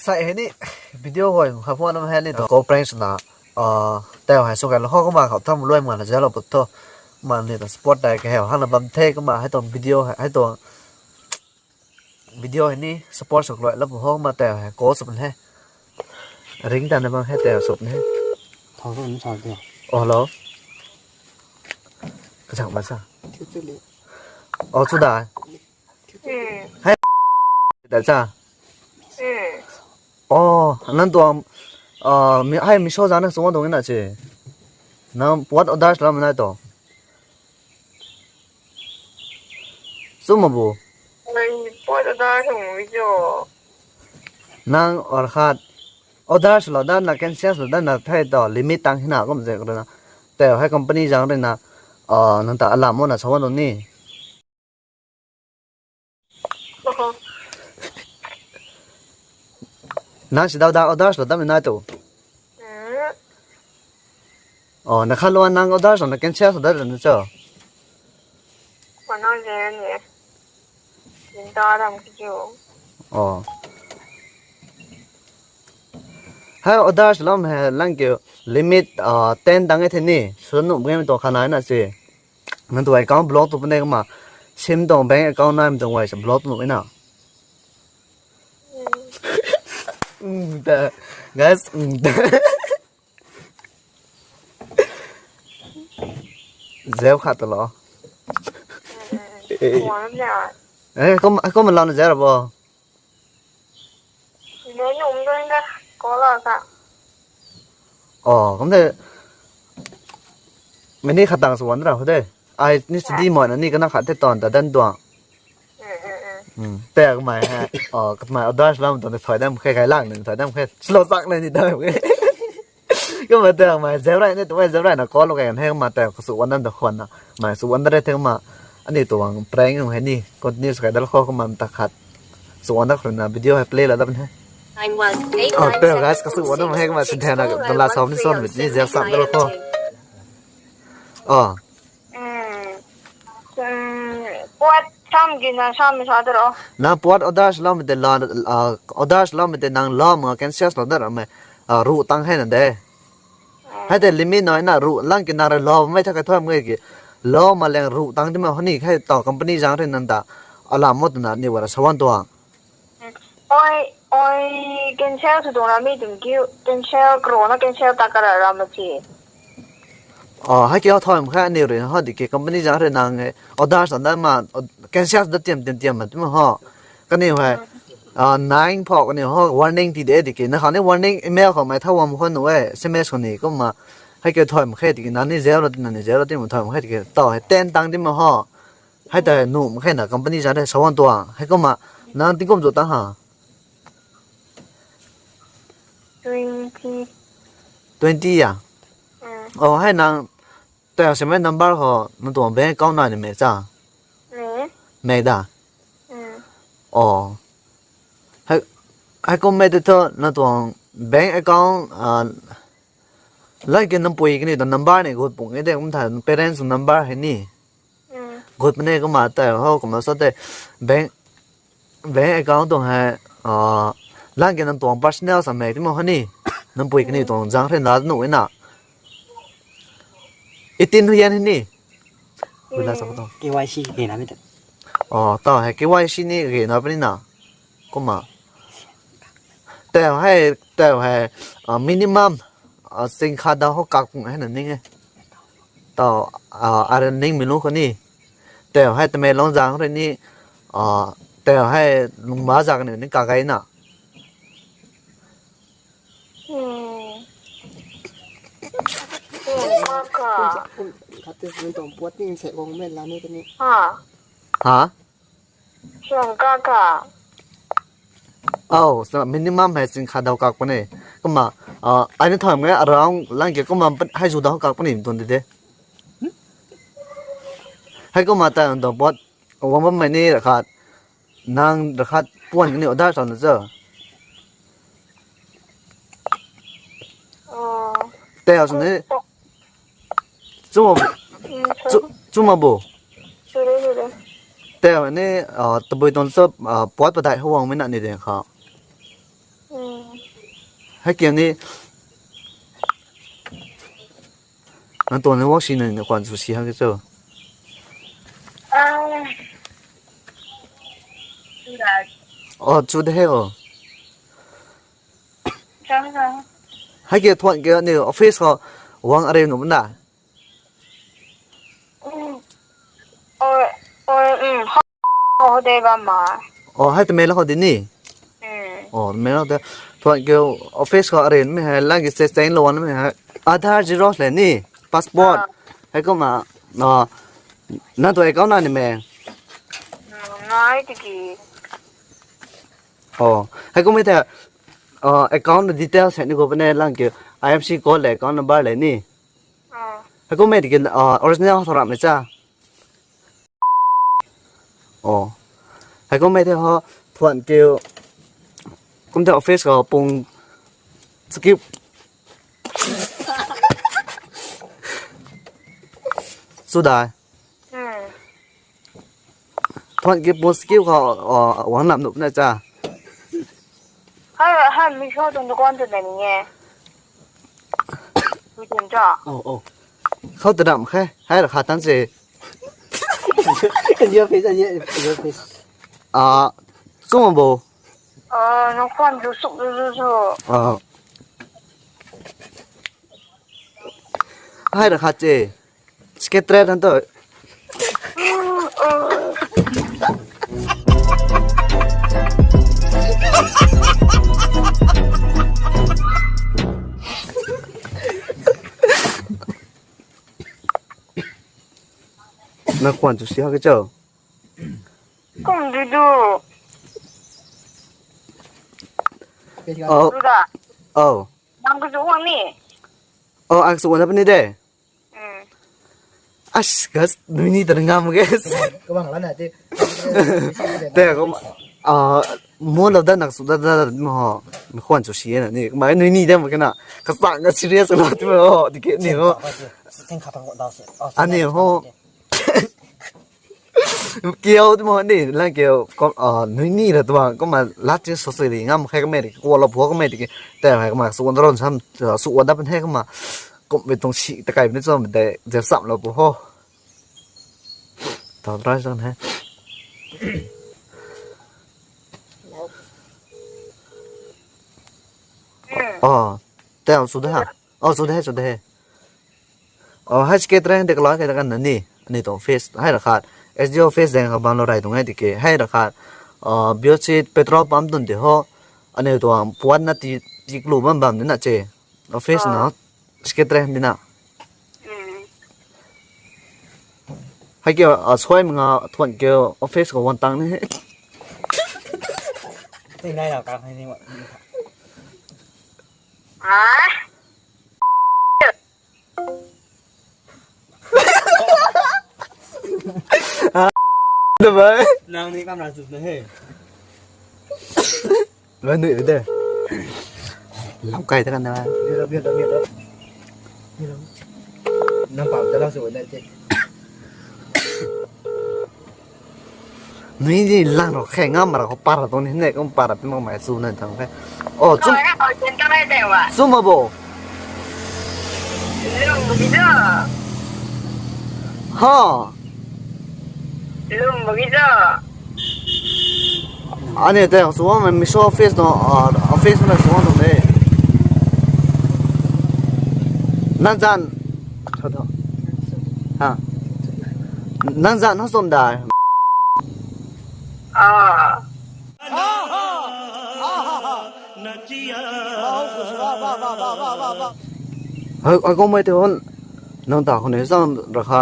ใส่ให้นี่วิดีโอก่อนครับพวกน้ำแห้นี่ตัว GoPro นะแต่ว่าให้สุกันแล้วเขาก็มาเขาทำรวยเหมือนจะเราปุ๊บตัวมันนี่ตัวสปอร์ตได้แค่ห้างบัมเทก็มาให้ตัววิดีโอให้ตัววิดีโอให้นี่สปอร์ตสุกเลยแล้วผมเขามาแต่ให้โกสุดให้ริงแต่ในบางให้แต่สุดให้ถอดมันถอดเดียวอ๋อเหรอกระชังมาซะอ๋อสุดาให้แต่จ้าอ๋อนั่นตัวมีให้มีโชว์จานนึงสมมติตรงนี้นะเจ้น้ำปวดอดได้แล้วมันได้ตัวสมมติบุไม่ปวดอดได้ถึงวิจารนั่งอดขาดอดได้แล้วด้านนักแข่งเสียสุดด้านนักให้ต่อลิมิตตั้งที่หน้าก็ไม่ใช่ก็ได้นะแต่ให้คอมพานีจังเลยนะนั่นแต่อัลลัมมันนะสมมติตรงนี้นั่งสิดาวอดได้แล้วด้านมันได้ตัวอ๋อนักขับรถนั่งอดได้แล้วนักแข่งเสียสุดด้านนั้นเจ้าวันนั้นเจอเนี่ยยินดีทำกิจอ๋อให้อดได้แล้วมันลังเกี่ยวลิมิต10ตั้งไอ้ที่นี่ส่วนนู้นมันตัวขนาดนั้นสิมันตัวไอ้ก้าวบล็อกตัวเป็นเองมาชิมตรงแบงก์ไอ้ก้าวนั่นมันตัวไว้จะบล็อกตัวไม่น่ะแต่ guys เซลขาดตลอดหัวน้ำใหญ่ก็มันร้อนเซลหรอบ่เดี๋ยวหนุ่มด้วยนะก็แล้วกันอ๋อก็ไม่ไม่นี่ขัดต่างส่วนหรอเขาได้ไอ้นี่สตีหมอนอันนี้ก็น่าขัดที่ตอนแต่ดันดวงแต่ก็หมายฮะก็หมายเอาได้แล้วมันตอนถอยได้มันแค่ล่างหนึ่งถอยได้มันแค่สโลว์ซักเลยนี่ได้ก็มาแต่หมายเซลไรนี่ตัวเซลไรนะก็ลงกันให้มาแต่สุวรรณนั่นตะควันนะหมายสุวรรณได้ถึงมาอันนี้ตัวแปลงของให้นี่ก็นี่สกายแล้วเขาก็มาตะขัดสุวรรณคนนะวิดีโอให้เพลย์แล้วได้เป็นไงแต่ก็ก็สุวรรณให้มาสินแทนนะตลาดซ้อมนี่ซ้อมแบบนี้เซลซับแล้วก็ปวดช้ำกินนะช้ำไม่ชอบหรอน้าปวดอดาชล้อมมันเดลานอดาชล้อมมันเดนังล้อมแคนเซียสล้อมได้หรือไม่รูตั้งให้นั่นเด้ให้แต่ลิมิตน้อยนะรูล่างกินนาร์ล้อมไม่ถ้าใครทอดเมื่อกี้ล้อมาแรงรูตั้งที่มันนี่ให้ต่อคอมพานีจังเรนั่นตาอัลลาหมดนะนี่ว่าสวรรค์ตัวโอ้ยแคนเซียสตัวนั้นไม่ถึงกิ้วแคนเซียสกรนะแคนเซียสตากระรามาจีให้เกี่ยวทอมแค่นี้เลยฮะดิเกี่ยวกับนี่จังเรนังไงอดาชนั่นมาแคนเซียสเตรียมมันที่มันห่อก็นี่ว่า9พอกันนี่ฮะ warning ที่เด็ดดิเกี่ยวนะครับนี่ warning email ของไม่ถ้าว่ามันคนหนูSMS คนนี้ก็มาให้เกี่ยวทอมแค่ดิเกี่ยวนั่นนี่0นั่นนี่0ที่มันทอมแค่ดิเกี่ยวต่อให้10ตังที่มันห่อให้แต่หนุ่มแค่น่ะคอมพานีจังได้สวรรค์ตัวให้ก็มานั่นที่ก็จะตั้งหา20อ่ะให้นางแต่ใช่ไหม number เขามันตัวแบงก์ก้าวหน้านี่ไหมจ้าไม่ได้ให้ก็ไม่ได้เท่านั่นตัวแบงก์ account แล้วกันน้ำปุยกันนี่ตัว number นี่กูปุ่งไอ้เด็กมันถ่าย parents number ให้นี่กูมันเนี่ยก็มาแต่เขาก็มาสอดแต่แบงก์ account ตัวให้แล้วกันนั่นตัว personal สมัยที่มันให้นี่น้ำปุยกันนี่ตัวจังเรียนร้านหนูน่ะ18เฮียนนี่เวลาสักตัว KYC เห็นนะไม่ได้ต่อให้ KYC นี่เห็นนะเป็นน่ะก็มาแต่ให้มินิมัมสินค้าดาวเขากักให้นั่นนี่ไงต่ออะไรนี่ไม่รู้คนนี้แต่ให้แต่ไม่ลองจางเขาเลยนี่แต่ให้ลุงมาจากนี่กักไงน่ะครับจะเป็นตัวปวดนี่เสกวงแม่ร้านนี้ตัวนี้ฮะช่วงกากาสำหรับมินิมัมให้สินค้าดาวกักปะเนี่ยก็มาอันนี้ถอยมั้ยเราหลังเกี่ยวก็มาให้สุดดาวกักปะเนี่ยตัวนี้เด้ให้ก็มาแต่ตัวปวดว่าไม่นี่ราคานางราคาป้วนกันนี่ได้ตอนนั้นเจอแต่เอาส่วนนี้จุ่มบ่แต่วันนี้ตะบอยตอนซับปวดประดายหัวไม่นั่นนี่เด้ครับ ให้เกมนี้那多人我新人的关注西哈个走。哦，住的哦。还给团个那个 office 个往阿里弄不啦？好的吧嘛。哦，还得没了好的呢。哦，没了的，团个 office 个阿里没还那个在在路那没还Aadhaar Xerox เลยนี่ passport ให้ก็มาเนาะนั่นตัวเอกเอาหน้านี่แม่ง่ายติกีอ๋อให้ก็ไม่แต่account details ให้นี่ก็เป็นหลังเกี่ยว IFSC code เลย account number เลยนี่ให้ก็ไม่ติกินoriginal โทรศัพท์มั้ยจ้าอ๋อให้ก็ไม่ได้ฮะทวนเกี่ยวกุมแต่ office ก็ปงสกิปสุดท้ายทวนเก็บโมสกิลเขาหวังนำหนุบนะจ๊ะให้มีชอบตรงตะก้อนจุดไหนนี่ดูจริงจ้ะโอ้เขาจะดำแค่ให้ราคาตั้งใจเยอะเพชรเยอะเพชรสู้มันบ่น้องควันดูสุกดูให้ราคาเจสเก็ตเทรดนั่นตัวนักขวัญจุดเสียก็เจ้าก็ดูดูดูด่ะนั่งก็ดูวันนี้อักษรอะไรนี่เด้Asgas ini terengam guys. Kebang lah nanti. Teh kau mau lo dah nak sudah dah mau kawan tu sih ni. Kemarin ini dah mungkin nak kesak ke serius lah tu dikit ni Ani kiau tu mau ni lah kiau ini lah tu kau mah laju sesuai ni ngam kayak kemarin. Kau lo buat kemarin dikit. Teh kemarin suan terus sam suan dah pun kayak kemarin. ก็ไม่ต้องฉีตะไคร้ไม่ต้องแต่จะสับเราปุ๊บตอนร้อยจังฮะแต่เอาสุดท้ายสุดท้ายให้สเก็ตแรงเด็กร้อยกันนั่นนี่อันนี้ต้องเฟซให้ราคา SGO เฟซแดงกับบางเราได้ตรงไหนดิเกให้ราคาบิโอชีดเปโตรปั๊มตุนเดียวอันนี้ตัวปวดนาทีจิกลูบัมบัมนี่นะเจเอาเฟซเนาะSekitar ni nak. Hai kau asal menga tuan kau office kau wantang ni. Ini nai nak kang ni. Dah baik. Nang ni kam rasus dah he. Bantu itu dah. Lampai tekan dah. Biar dah. Nampak jelas sudah cek. Ni lang roh kayak ngamar kau parah tu ni kau parah tu mau main sunan tang kan. Oh, cum. Cuma bo. Begitu. Ha. Belum begitu. Ani dah semua misal office tu office mana semua tu deh. Nanzan, tahu ha? Nanzan nak somda. Aku mai tu kan, nang takคนนี้ซ้ำราคา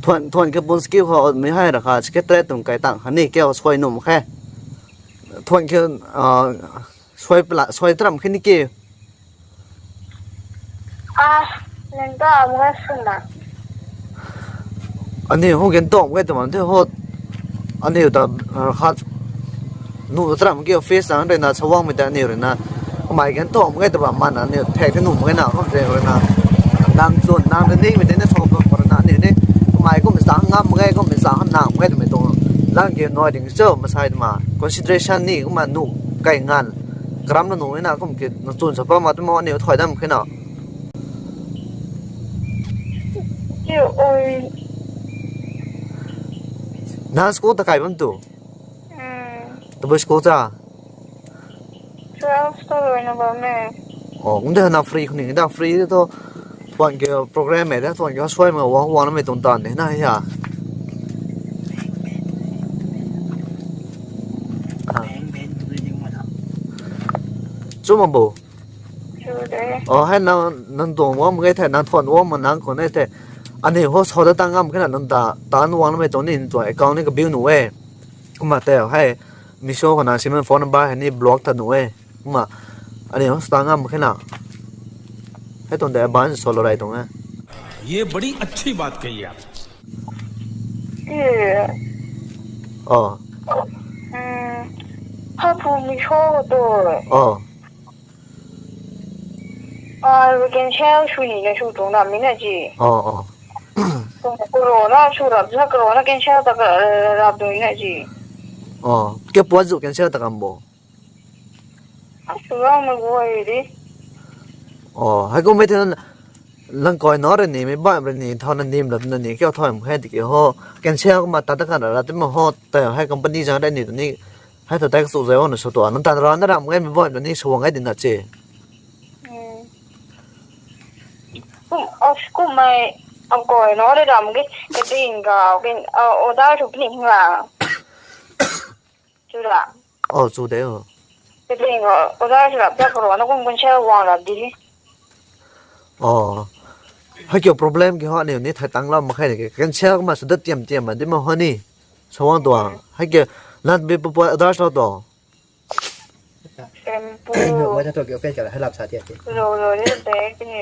ทวนกับบนสกิลเขาไม่ให้ราคาสเก็ตเตอร์ตรงไกลต่างคันนี้แก้วช่วยหนุ่มแค่ทวนคือช่วยปละช่วยตรำขึ้นนี่กี่นั่นก็มันก็สุดนะอันนี้ห้องเก็นตรงไว้แต่มันที่ห้องอันนี้แต่ราคาหนุ่มตรำเกี่ยวเฟซอะไรนะชาวบ้านไม่ได้เนี่ยเลยนะหมายกันตรงไว้แต่ว่ามันอันนี้แท็กที่หนุ่มไว้นะเขาเรียกเลยนะนางส่วนนางนี่ไม่ได้เนี่ยชอบคนนั้นเนี่ยหมายก็ไม่สา sang ngam ngai ko me sang na ngai de me to lang ge noi ding so ma sai ma consideration ni ko ma nu kai ngan gram na nu na ko ke na chun sa pa ma to mo ni thoi dam khina ki oi na school ta kai bam tu to bo school ta 12 story na ba me ngun de na free khni da free to pon ke program me da ton ke swai ma wa na me ton tan de na ya ben tu ni ma tha chu ma bo chu de hai nan dong wa mge the nan thon wa ma nang ko ne the ani ho so da tang am khana nan ta tan wa na me ton ni to account ni ka bill nu we kuma te hai mi show kana simen phone number ni block ta nu we kuma ani ho stang am khana hai ton de ban solo rai tong hai ये बड़ी अच्छी बात कही आप ki ha pu mi cho do we can share shu ni ge shu dong na min na ji corona shu ra sa corona can share ta ra do ni na ji ke po zu ken se ta kam bo shu ra ma go di hai ko me the lang koi no re ni me ba re ni thon na nim la na ni ke thoi mu hai ti ke ho ken se ko ma ta ta kan ra ti mo ho ta hai company ja da ni ni hai ta ta su ze on so to an ta ra na ra mu me bo ni so ngai din na che ku mai am koi no re ram ge ke tin ga bin o da shu pin la chu la su de ke tin ga o da shu la ta corona ko kun share wa la di hai ke problem ke ho ni thai tang la ma khai ke ken se ko ma su da tiam tiam ma di ma ho ni so wang to hai ke lat be po da so to tempo no wa ta to ke fe ka ha lap sa tie ke lo de de ke ni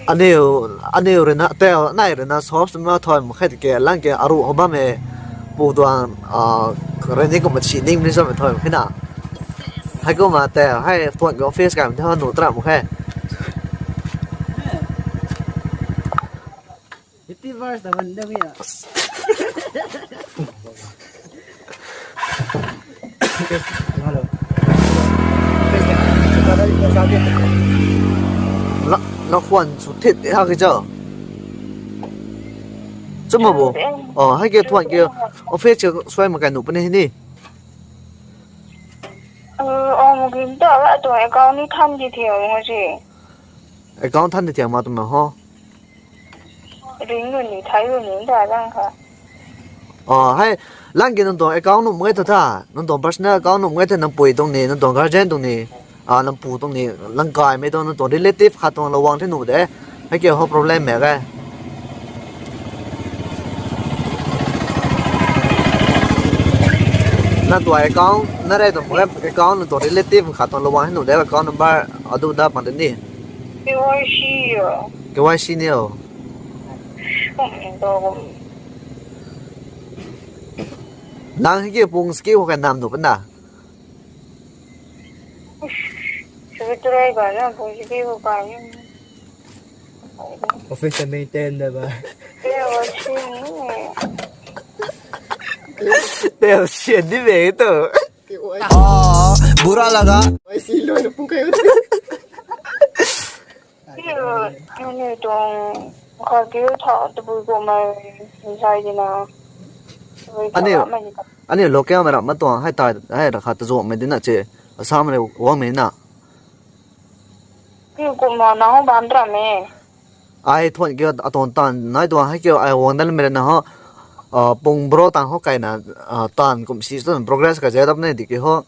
อันนี้เรนะแต่นายเรนะซอฟต์มาถอยมาให้แกลังแกอารุออบาเมปูดวนเรนี่ก็มาฉีนิ่งนี่ซะมาถอยขึ้นน่ะให้ก็มาแต่ให้ตรวจกับเฟซกันที่ว่าหนูตระมาแค่ 50 verse da ban da mi ya hello nó khoan số thịt để hai cái chợ chứ mà bố hai cái thuận kia ở phía trước xoay một cái nụ bên này đi một cái đó là tụi con đi thăm gì thiểu mà gì cái con thân thì thiểu mà tụi mà ho đến người nhìn thấy người nhìn ra răng hả hay lăng kia nó tụi con nó mới thật à nó tụi personal con nó mới thật nó bùi tông này nó tụi guardian tông này nó bù tông này lăng cài mấy tông nó tụi relative khát tông là wang thế nụ đấy hay kiểu có problem mẹ cái nó tụi con nó đây tụi cái con nó tụi relative khát tông là wang thế nụ đấy là con number ở đâu đó bằng đến đi cái YC nhiều năng cái kia bung skill cái nam tụi bên nào Sebetulnya kan positif bukan. official maintain da ba Ya sini. đều chuyển đi về tớ बुरा लगा ai si lo na pung kayo Ya, ini dong kalau tak terbuka mai saya je nak. anh ấy local mà làm mất toàn hay tài hay là khát dụng mấy đến là chế sao mà đều có mấy nào Ini kau mau nak bandar me. ai thuận kia toàn toàn nói toàn hay kiểu ai uống đến mấy nào bung bro toàn họ cái nào toàn cũng chỉ là progress cái giai đoạn này thì cái họ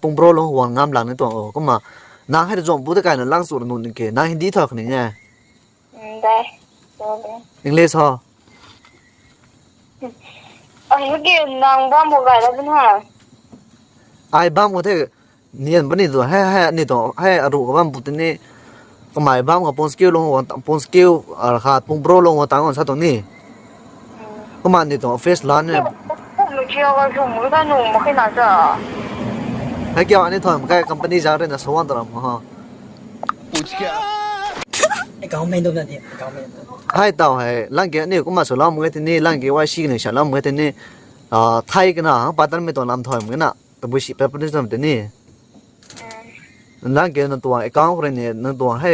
bung bro luôn uống ngam lặng nên toàn cũng mà na hay là dụng bút cái nào lăng số là nôn cái na hindi thôi cái này nha Đây. English hả Cái nàng bám một cái là bên hả? ai bám có thể niên bên này rồi hay anh đó hay ở ruộng bám bút này có máy bám có pon skill luôn pon skill ở khát pon pro luôn tăng còn sao tụi này ก็มานี่ตรงออฟฟิศร้านเนี่ย我们只要个什么的弄，我可以拿着。ให้เกี่ยวอันนี้ถอยมันก็คอมพานีจะเรนนะสว่างตลอดมั้งฮะ ไอ้เก่าไม่โดนนั่นเองเก่าไม่โดน ให้ต่อให้ร่างเกียนี่ก็มาสลามมือที่นี่ร่างเกียว่าชีเนี่ยฉันลามมือที่นี่ไทยกันนะปาตันไม่ต้องลำถอยมือน่ะแต่บุชิเปปนี่จำที่นี่ร่างเกียนั่นตัวไอ้ก้าวคนนี้นั่นตัวให้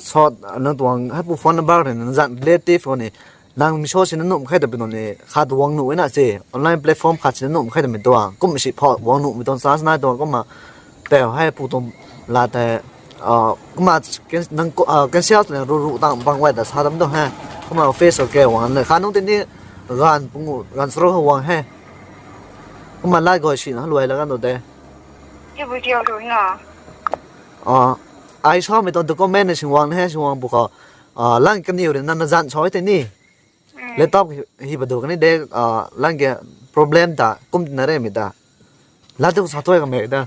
สอดนั่นตัวให้ผู้ฟังบ้างเลยนั่นจันเลติฟคนนี้นางมีโชว์สินนุ่มใครแต่เป็นตัวนี้ขาดวงหนุ่มน่ะสิออนไลน์แพลตฟอร์มขาดสินนุ่มใครแต่เป็นตัวก็ไม่ใช่พอวงหนุ่มมีตัวซาสนาตัวก็มาแต่ให้ผู้ตรงลาแต่ก็มานั่งกันเชียวเนี่ยรู้ต่างบางวันแต่ชาดำตัวให้ก็มาเฟซโอเควางเลยขาน้องที่นี่งานปุ่งงานสโลว์วางให้ก็มาไล่ก่อนสินะรวยแล้วกันตัวเด้这不叫什么呢？ไอชอบไม่ต้องตัวก็แม่ในชิงวางให้ชิงวางบุกร่างกันอยู่เนี่ยนั่นจันชอยที่นี่เลยตอบฮิบดูกันนี่เด็กร่างเกี่ย problem ตากุมตินอะไรไม่ตาแล้วตัวสัตว์ตัวก็ไม่ได้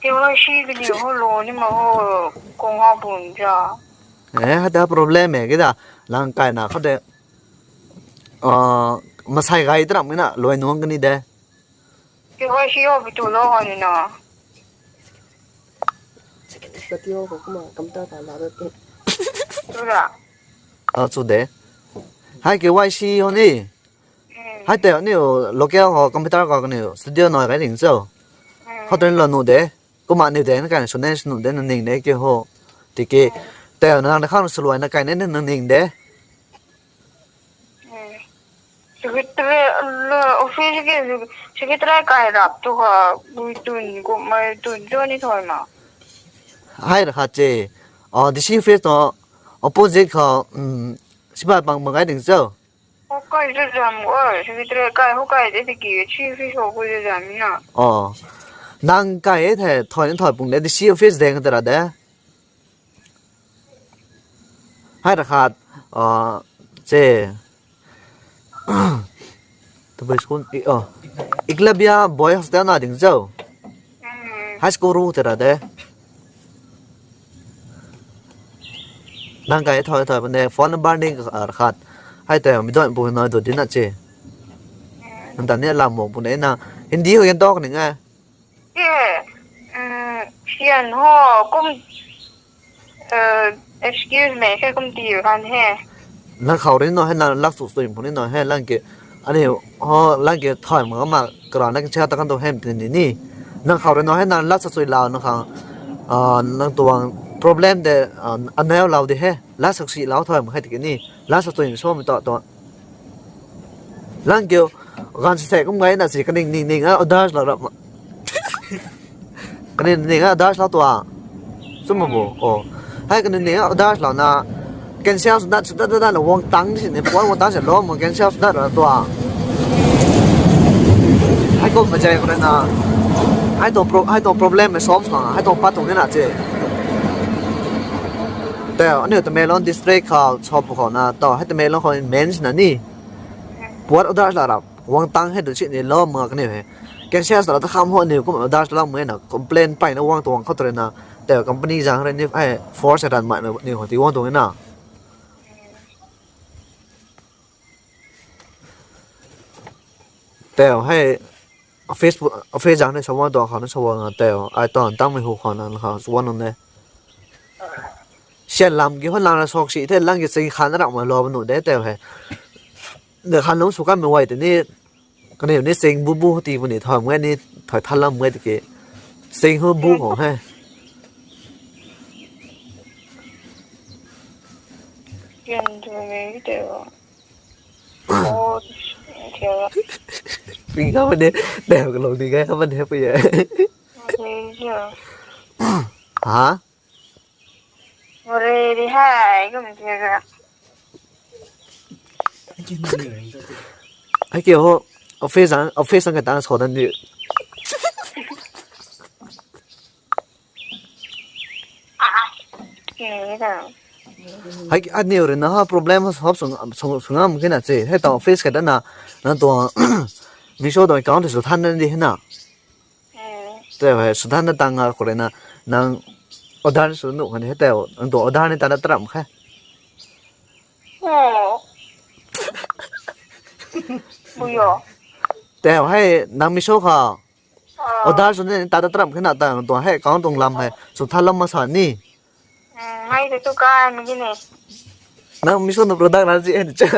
因为是一个以后路你们后公号不着。ฮะแต่ problem เองก็ได้ร่างกายน่ะเขาเดมาใส่ไก่ตรัมกันน่ะลอยน้องกันนี่เด้因为是要不多了话呢？สติโอก็มากำตาตาลาด对了。สุดเด้ให้เกี่ยวไว้ชีคนนี้ให้แต่นี่โลเคอลคอมพิวเตอร์ก็กันนี่สตูดิโอหน่อยกันถึงเจ้าเขาตัวนี้เราหนูเด้ก็มานี่เด้นั่นกันส่วนนี้หนูเด้นั่นเองเด้เกี่ยวที่เกี่ยแต่นั่นข้าวสลวยนั่นกันนั่นเองเด้这个这个我说这个在改了，都话不蹲过没蹲着你台嘛？ให้ราคาเจดิชิเฟสต่อ opposite เขาสิบาทบางไงถึงเจ้า我改这怎么这个在改后改的这个去非说过的怎么呢？นางไก่แท้ถอยปุ่งเด้ดิชิเฟสแดงกันตลอดเด้ให้ราคาเจตัวไปสกุลอีกแล้วเบียบอยส์เดน่าถึงเจ้าไฮสคูลรู้ตลอดเด้นางไก่ถอยปุ่งเด้ฟอนต์บ้านเด้งราคาให้แต่ไม่ต้องปุ่งน้อยตัวดิน่ะเจนั่นตอนนี้ลำหมกปุ่งเด้น่ะฮินดีเขายังตอกหนึ่งไง先后公excuse me แค่公地有看嘿แล้วเขาเล่นน้อยให้นางรักสุดสุดปุ่งเด้น้อยให้ร่างเกอันนี้ร่างเกถอยมันก็มากระนั้นก็เชื่อตะกันตัวแฮมตินี่นางเขาเล่นน้อยให้นางรักสุดสุดลาวนะครับนางตัว problem แต่อันแนวเราดิเฮรักสุดสุดลาวถอยมันให้ติกันนี่รักสุดสุดชอบมันต่อร่างเกการแสกก็ไงน่ะสิกันนิ่งเอาดัชเรากันนิ่งเอาดัชเราตัวสมบูรณ์ให้กันนิ่งเอาดัชเรานะกันเช้าสุดนั่นวงตังที่เนี่ยวงตังเสร็จแล้วมันกันเช้าสุดนั่นตัวให้ก็มาใจกันนะให้ตัว problem มา solve ก่อนให้ตัวปัดตรงนี้น่ะเจแต่อันนี้ตัวเมลอน district เขาชอบเขานะต่อให้ตัวเมลอนเขา mention นะนี่ปวดเอาดัชเราวงตังให้ตัวชิ้นนี้ล้อมากันนี่กันเช้าสุดเราถ้าข้ามหัวนี่ก็เอาดัชเราเหมือนน่ะ complain ไปนะวงตัวเขาตัวนี้นะแต่ company จังอะไรนี่ไอ้ force ดันมานี่ของที่วงตรงนี้น่ะแต่ให้เฟซจังในชาวบ้านตัวเขาในชาวบ้านแต่ไอ้ตอนตั้งไม่หูเขานั่นเขาส่วนนั้นเนี่ยเช่นลำกี่คนลำละสองสี่เท่าลำกี่สิ่งขันระดับมารอมันหนุนได้แต่ให้เดี๋ยวขันล้มสุกันไม่ไหวแต่นี่ก็เนี่ยนี่สิ่งบูตีมันนี่ถอยเมื่อนี่ถอยทันลำเมื่อตะกี้สิ่งหัวบูของให้ยังจะไม่ได้โอ้เดี๋ยวปีเข้ามาเนี่ยเดี๋ยวกันลงดีไงเข้ามาเนี่ยไปยังฮะ我这厉害，根本这个。ไอ้เกี่ยวเอาเฟซสังกัดตั้งโซนนั่นดิไอ้อันนี้เลยนะฮะ problem ชอบส่งงานมันแค่ไหนสิให้ต่อเฟซกันนั่นนะนั่นตัวมีโชว์ตัวก่อนที่สุดท่านนั่นดิเห็นนะแต่ว่าสุดท้ายนั่นตั้งอะไรนะนั่งอดาร์สุดหนุ่มกันให้แต่ตัวอดาร์นี่ตั้งแต่ตรัมแค่ โอ้บุยอแต่ให้นางมิโชค่ะเอาดาสุนเนี่ยตาตรับขนาดต่างตัวให้ก้องตรงลำให้สุดท้ายลำมาสอนนี่ให้ตัวกายมันกินเนี่ยนางมิโชนโปรดักต์นั้นสิเอ็นจ้ะ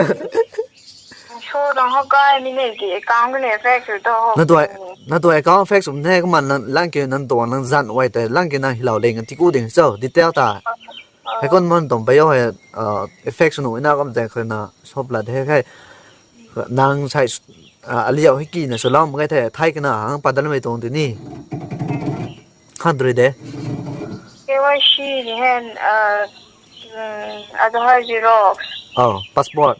โชว์ตรงเขากายมีเนี่ยกี่ก้างก็เนี่ยแฟกสุดตัวนั่นตัวไอ้ก้องแฟกสุดเนี่ยก็มันร่างเกนั่นตัวนั่งจันไว้แต่ร่างเกนั่งหิลาเล่งที่กูเด้งเจ้าดิเตลตาให้คนมันต้องไปย่อยเอฟเฟกต์สนุกน่าก็มันแต่คนน่ะชอบละให้แค่นางใช้อะไรเอาให้กินน่ะสลามมันก็แท้ไทยกันน่ะหังปาดันไม่ตรงตัวนี้คันตรีเด้เกี่ยวกับชีนี่เห็นอาจจะให้จีร็อกพาสปอร์ต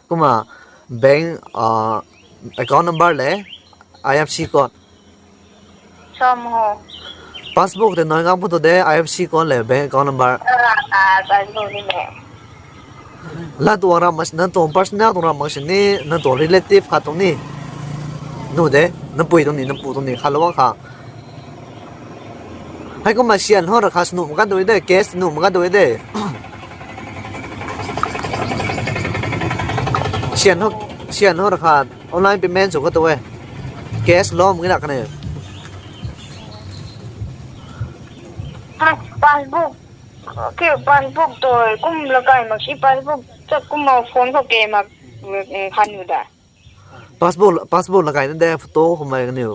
ก็มาแบงค์account number เลย IFC code ซ้ำหัวPassbook แต่น้อยงามพุทธเด IFC ก่อนเลย bank account number Passbook นี่แหละแล้วตัวเรามันนั่นตัว personal ตัวเรามันนี่นั่นตัว relative ค่ะตรงนี้นู่นเด้นั่นปุยตรงนี้นั่นปูตรงนี้ค่ะระวังค่ะให้ก็มาเชียนหัวราคาสนุกมันกันด้วยเด้ guest สนุกมันกันด้วยเด้เชียนหัวราคา online payment สุดก็ตัวguest ล้อมกันหนักกันเนี่ยPassbook คือ Passbook ตัวกุ้มละกันมาที่ Passbook จะกุ้มเอาโฟนเขาเกมมาคันอยู่ได้ Passbook ละกันนั่นได้โฟโต้ของมันกันอยู่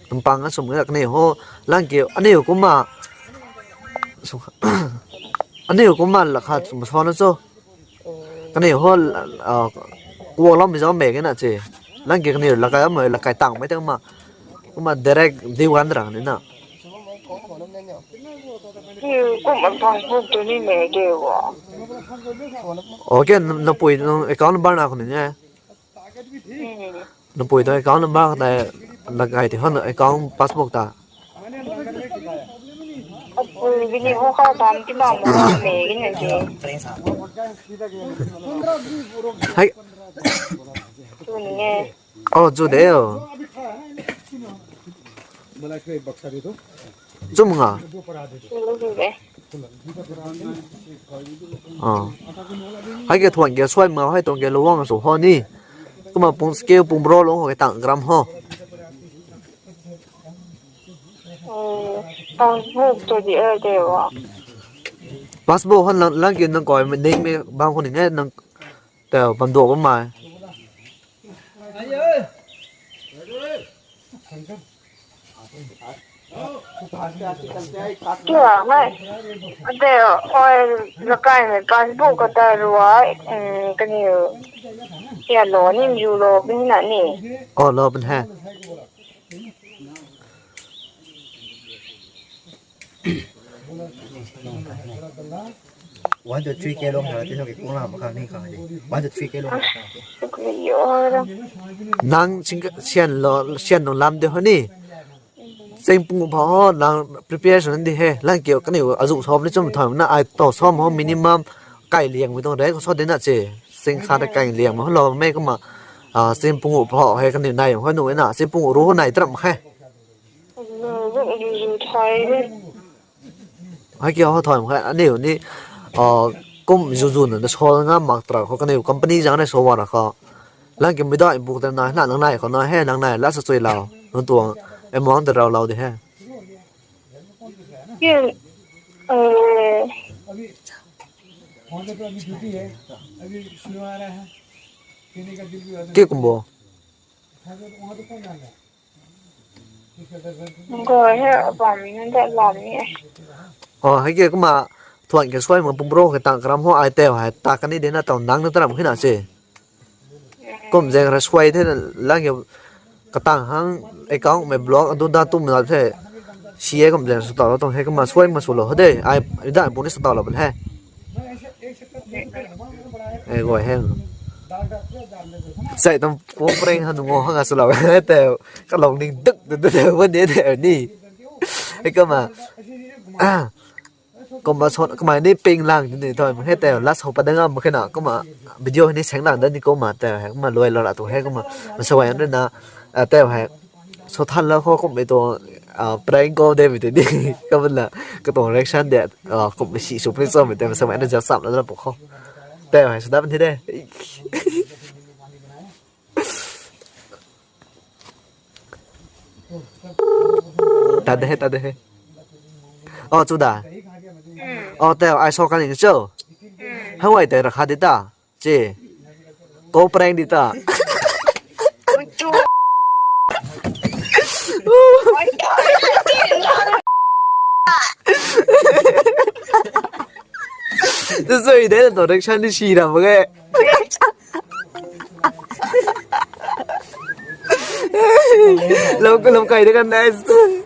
ตั้งปังกันสมกันเนี่ยโหร่างเกี่ยวอันนี้กุ้มมาอันนี้กุ้มมาราคาสมชอนนะโซกันเนี่ยโหกลัวเราไม่จะเอาเมกันนะเจร่างเกี่ยวกันเนี่ยราคาเหมือนราคาต่างไม่ต้องมากุ้มมา direct ดีวันดังนี่นะคือกุ้มมันPassbookตัวนี้ไม่เกี่ยวโอเคน้ำปุ๋ยน้ำaccount number นะคนนี้เนี่ยน้ำปุ๋ยตัวaccount number แต่ละไงที่เขาเนี่ยaccount passbook ตาปุ๋ยวินี่เขาเข้าตามที่บ้านมันเมกันอย่างเดียวให้ตัวนี้ไงจุดเดียวจุ่มงาให้แกถ่วนแกช่วยมาให้ตรงแกระวังสุพอนี่ก็มาปุ่งสเกลปุ่งโบรลงหัวต่างกรัมห่อPassbook ตัวเดียวเดียวPassbook เขาหลังกินนั่งก่อยมันเด้งไม่บางคนอย่างเงี้ยนั่งแต่บันโดก็มา对啊，对哦，我了解的Passbook ก็ได้รู้ว่ากันอยู่เสียโลนี่อยู่โลเป็นนั่นนี่รอเป็นแฮ1 2 3 kg เหรอที่เราเก็บกุ้งลาบครั้งนี้ค่ะ1 2 3 kg นางเชียนนลำเดียวนี่เซ็งปุ่งพอหลัง preparation ดีเฮหลังเกี่ยวกันอยู่อาจุชอบนี่จมถอยนะไอต่อซ่อมห้องมินิมัมไก่เลี้ยงไว้ตรงไหนก็ชอบเด่นน่ะเจเซ็งคาได้ไก่เลี้ยงมาเราแม่ก็มาเซ็งปุ่งพอให้กันอยู่ในของหนูน่ะเซ็งปุ่งรู้ไหนตรัมแค่ให้เกี่ยวเขาถอยมาแค่อันนี้อยู่นี่กุ้มจู่ๆน่ะชอบงามมากตราเขากันอยู่ company จังได้โชว์ว่านะเขาหลังเกี่ยวไม่ได้บุกแต่นายหลังนายเขานายให้หลังนายแล้วสวยเราตัวไอ้มองแต่เราดิฮะกี่กุมบ่ก็ให้ปั๊มนั่นแต่ลำนี่ให้เกี่ยวก็มาถวนแกช่วยเหมือนปุ่มโรคต่างกรัมหัวไอเตลให้ตากันนี่เดน่าต้องดังนึกตระมันขึ้นอ่ะสิก็มันจะกระช่วยที่แล้วเกี่ยวกระตั้งหังไอ้ก้องไม่บล็อกอันตุนดาตุ้มเราใช่เชียร์ก็มันจะสตอเราต้องให้ก็มาช่วยมาสู้เราเด้ไอ้ได้ปุ่นนี่สตอเราเป็นแฮ่ไอ้ก้อยแห้งใส่ต้องโค้งเร่งหันงอหังสู้เราแต่ก็ลองนิ่งตึ๊กแต่วันนี้แต่นี่ไอ้ก็มาก็มาชนก็มานี่ปิงล่างนี่ถอยมาให้แต่ลัดหัวปะดังอ่ะมันขนาดก็มาวิดีโอนี้แสงหลังด้านนี้ก็มาแต่ก็มารวยเราละตัวให้ก็มาสวยอันนั้นนะแต่ว่าสุดท้ายแล้วเขาก็ไม่ตัวแปลงก็ได้ไม่ตัวนี้ก็เป็นละก็ตัวเรียกชันเด็ดก็ไม่ชี้สุดไม่ซ้ำแต่สมัยนั้นจะสับแล้วเราบอกเขา แต่ให้สดับมันที่ได้ตัดได้อ๋อจุดาอ๋อแต่ไอ้ซอกันนี่เจ้าให้ไว้แต่ราคาดิตาเจโตแปลงดิตา จูโอ้ยตาย 所以在到这山里去了，不该。老个老盖这个 nice。